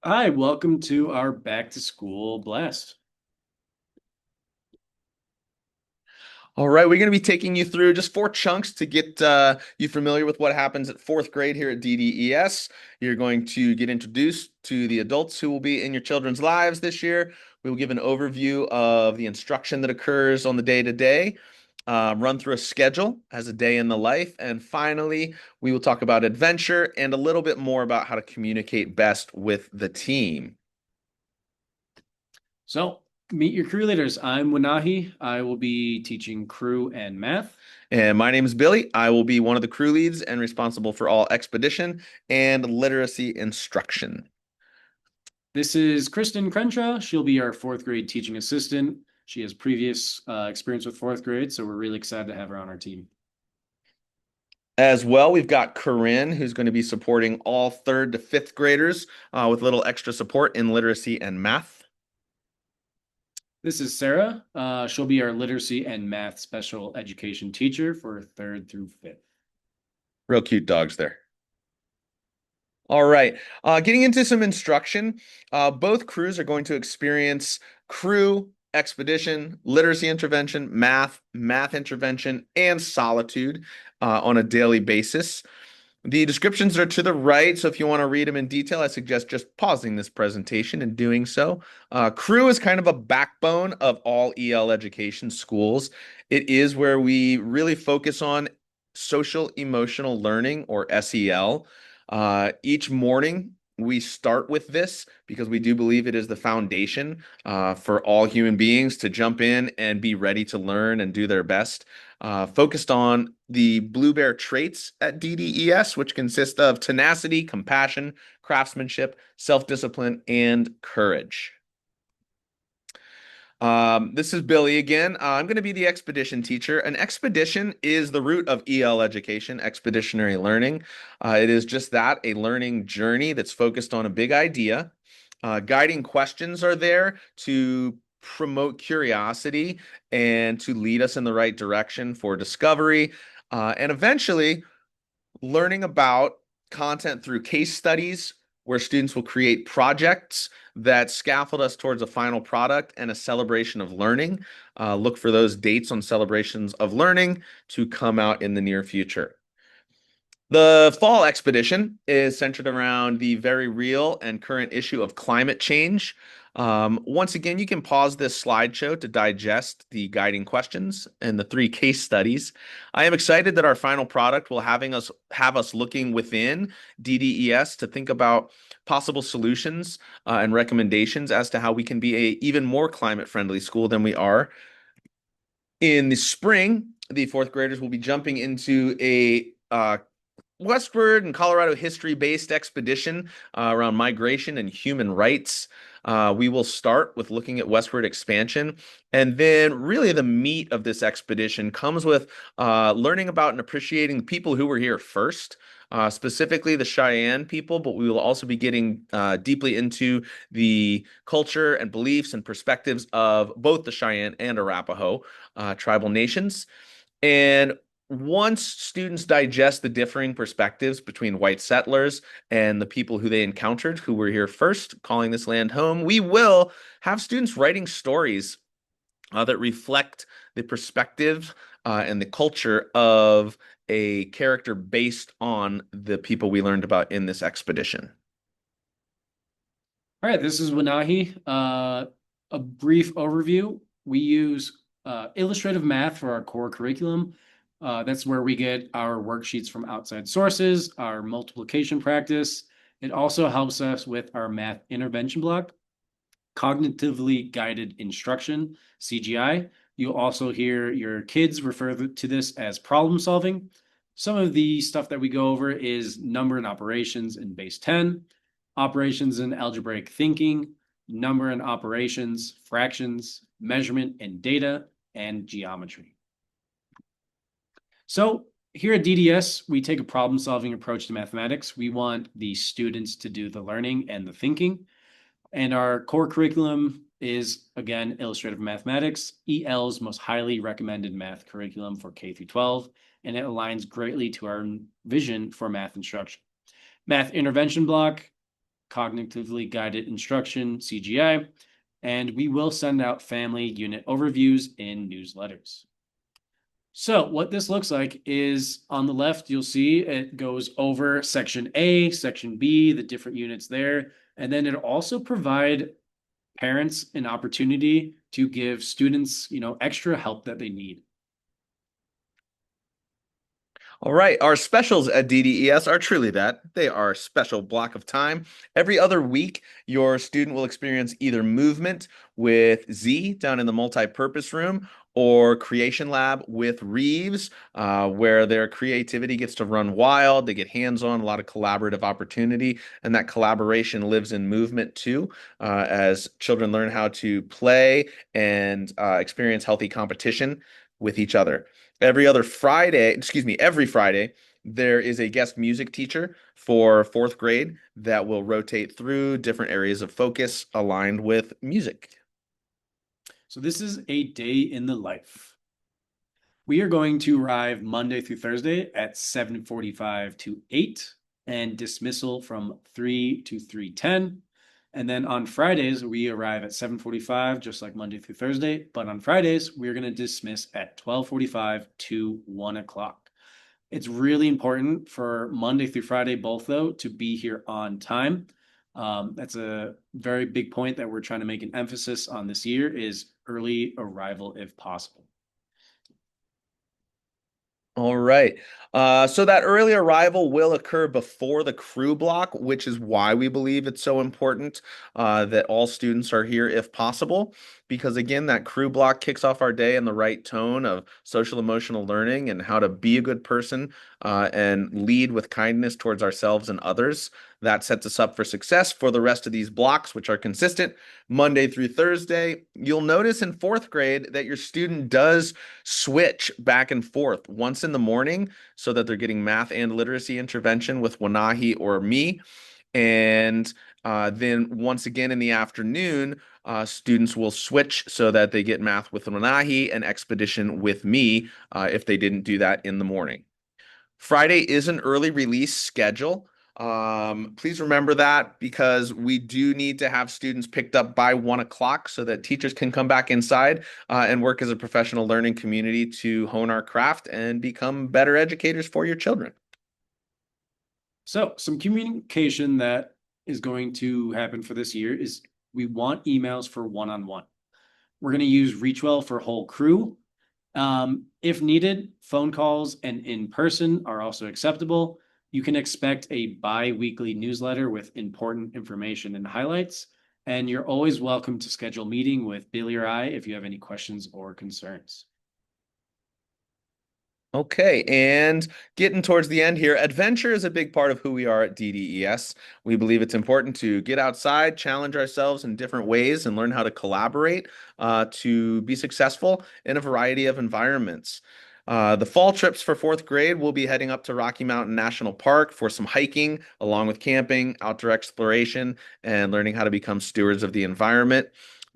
Hi, welcome to our back to school blast. All right, we're going to be taking you through just four chunks to get you familiar with what happens at fourth grade here at DDES. You're going to get introduced to the adults who will be in your children's lives this year. We will give an overview of the instruction that occurs on the day to day, run through a schedule as a day in the life, and finally, we will talk about adventure and a little bit more about how to communicate best with the team. So, meet your crew leaders. I'm Wanahi. I will be teaching crew and math. And my name is Billy. I will be one of the crew leads and responsible for all expedition and literacy instruction. This is Kristen Crenshaw. She'll be our fourth grade teaching assistant. She has previous experience with fourth grade, so we're really excited to have her on our team. As well, we've got Corinne, who's going to be supporting all third to fifth graders with a little extra support in literacy and math. This is Sarah. She'll be our literacy and math special education teacher for third through fifth. Real cute dogs there. All right, getting into some instruction. Both crews are going to experience crew, expedition, literacy intervention, math intervention, and solitude on a daily basis. The descriptions are to the right, so if you want to read them in detail, I suggest just pausing this presentation and doing so. Crew is kind of a backbone of all EL education schools. It is where we really focus on social emotional learning, or SEL. Each morning, we start with this because we do believe it is the foundation for all human beings to jump in and be ready to learn and do their best. Focused on the Blue Bear traits at DDES, which consist of tenacity, compassion, craftsmanship, self-discipline, and courage. This is Billy again. I'm going to be the expedition teacher. An expedition is the root of EL education, expeditionary learning. It is just that, a learning journey that's focused on a big idea. Guiding questions are there to promote curiosity and to lead us in the right direction for discovery. And eventually, learning about content through case studies where students will create projects that scaffold us towards a final product and a celebration of learning. Look for those dates on celebrations of learning to come out in the near future. The fall expedition is centered around the very real and current issue of climate change. Once again, you can pause this slideshow to digest the guiding questions and the three case studies. I am excited that our final product will have us looking within DDES to think about possible solutions and recommendations as to how we can be a even more climate friendly school than we are. In the spring, the fourth graders will be jumping into a westward and Colorado history-based expedition around migration and human rights. We will start with looking at westward expansion, and then really the meat of this expedition comes with learning about and appreciating the people who were here first. Specifically the Cheyenne people, but we will also be getting deeply into the culture and beliefs and perspectives of both the Cheyenne and Arapaho tribal nations. And once students digest the differing perspectives between white settlers and the people who they encountered who were here first, calling this land home, we will have students writing stories that reflect the perspective and the culture of a character based on the people we learned about in this expedition. All right, this is Wanahi. A brief overview. We use illustrative math for our core curriculum. That's where we get our worksheets from outside sources, our multiplication practice. It also helps us with our math intervention block, cognitively guided instruction, CGI. You'll also hear your kids refer to this as problem solving. Some of the stuff that we go over is number and operations in base 10, operations and algebraic thinking, number and operations, fractions, measurement and data, and geometry. So here at DDS, we take a problem-solving approach to mathematics. We want the students to do the learning and the thinking. And our core curriculum is, again, illustrative mathematics, EL's most highly recommended math curriculum for K through 12, and it aligns greatly to our vision for math instruction. Math intervention block, cognitively guided instruction, CGI, and we will send out family unit overviews in newsletters. So what this looks like is on the left, you'll see it goes over section A, section B, the different units there. And then it'll also provide parents an opportunity to give students, extra help that they need. All right, our specials at DDES are truly that. They are a special block of time. Every other week, your student will experience either movement with Z down in the multi-purpose room or creation lab with Reeves, where their creativity gets to run wild. They get hands-on, a lot of collaborative opportunity, and that collaboration lives in movement too, as children learn how to play and experience healthy competition with each other. Every Friday, there is a guest music teacher for fourth grade that will rotate through different areas of focus aligned with music. So this is a day in the life. We are going to arrive Monday through Thursday at 7:45 to 8 and dismissal from 3 to 3:10. And then on Fridays, we arrive at 7:45, just like Monday through Thursday. But on Fridays, we're going to dismiss at 12:45 to 1 o'clock. It's really important for Monday through Friday, both though, to be here on time. That's a very big point that we're trying to make an emphasis on this year is early arrival if possible. All right. So that early arrival will occur before the crew block, which is why we believe it's so important that all students are here if possible. Because again, that crew block kicks off our day in the right tone of social emotional learning and how to be a good person and lead with kindness towards ourselves and others. That sets us up for success for the rest of these blocks, which are consistent Monday through Thursday. You'll notice in fourth grade that your student does switch back and forth once in the morning so that they're getting math and literacy intervention with Wanagi or me. And then once again in the afternoon, students will switch so that they get math with Wanagi and expedition with me if they didn't do that in the morning. Friday is an early release schedule. Please remember that because we do need to have students picked up by 1 o'clock so that teachers can come back inside and work as a professional learning community to hone our craft and become better educators for your children. So some communication that is going to happen for this year is we want emails for one-on-one. We're going to use Reachwell for whole crew. If needed, phone calls and in person are also acceptable. You can expect a bi-weekly newsletter with important information and highlights. And you're always welcome to schedule a meeting with Billy or I if you have any questions or concerns. Okay, and getting towards the end here, adventure is a big part of who we are at DDES. We believe it's important to get outside, challenge ourselves in different ways, and learn how to collaborate to be successful in a variety of environments. The fall trips for fourth grade will be heading up to Rocky Mountain National Park for some hiking, along with camping, outdoor exploration, and learning how to become stewards of the environment.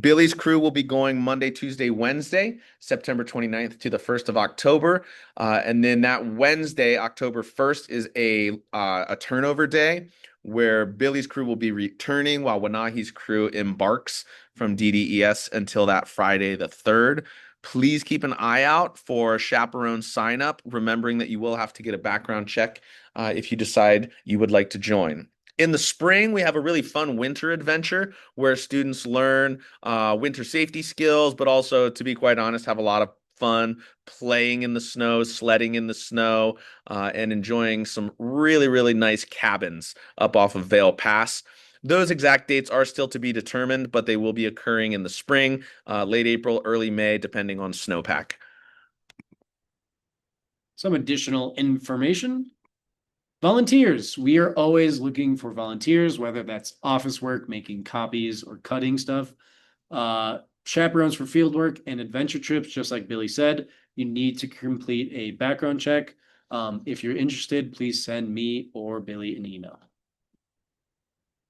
Billy's crew will be going Monday, Tuesday, Wednesday, September 29th to the 1st of October. And then that Wednesday, October 1st, is a turnover day where Billy's crew will be returning while Wanahi's crew embarks from DDES until that Friday, the 3rd. Please keep an eye out for chaperone sign up, remembering that you will have to get a background check if you decide you would like to join. In the spring, we have a really fun winter adventure where students learn winter safety skills, but also, to be quite honest, have a lot of fun playing in the snow, sledding in the snow, and enjoying some really, really nice cabins up off of Vail Pass. Those exact dates are still to be determined, but they will be occurring in the spring, late April, early May, depending on snowpack. Some additional information. Volunteers. We are always looking for volunteers, whether that's office work, making copies, or cutting stuff. Chaperones for field work and adventure trips, just like Billy said, you need to complete a background check. If you're interested, please send me or Billy an email.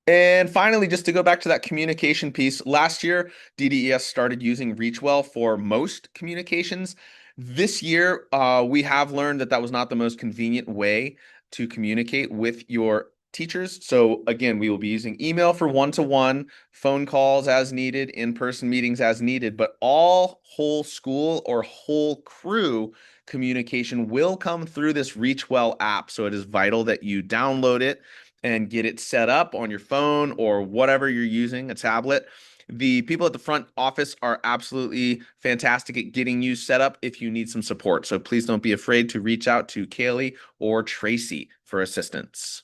And finally, just to go back to that communication piece, last year, DDES started using Reachwell for most communications. This year, we have learned that that was not the most convenient way to communicate with your teachers. So again, we will be using email for one-to-one, phone calls as needed, in-person meetings as needed, but all whole school or whole crew communication will come through this ReachWell app. So it is vital that you download it and get it set up on your phone or whatever you're using, a tablet. The people at the front office are absolutely fantastic at getting you set up if you need some support. So please don't be afraid to reach out to Kaylee or Tracy for assistance.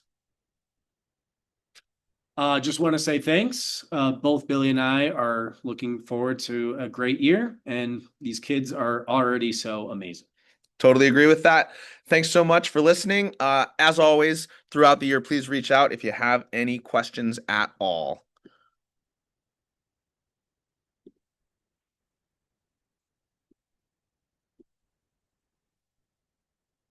Just want to say thanks. Both Billy and I are looking forward to a great year, and these kids are already so amazing. Totally agree with that. Thanks so much for listening. As always, throughout the year, please reach out if you have any questions at all.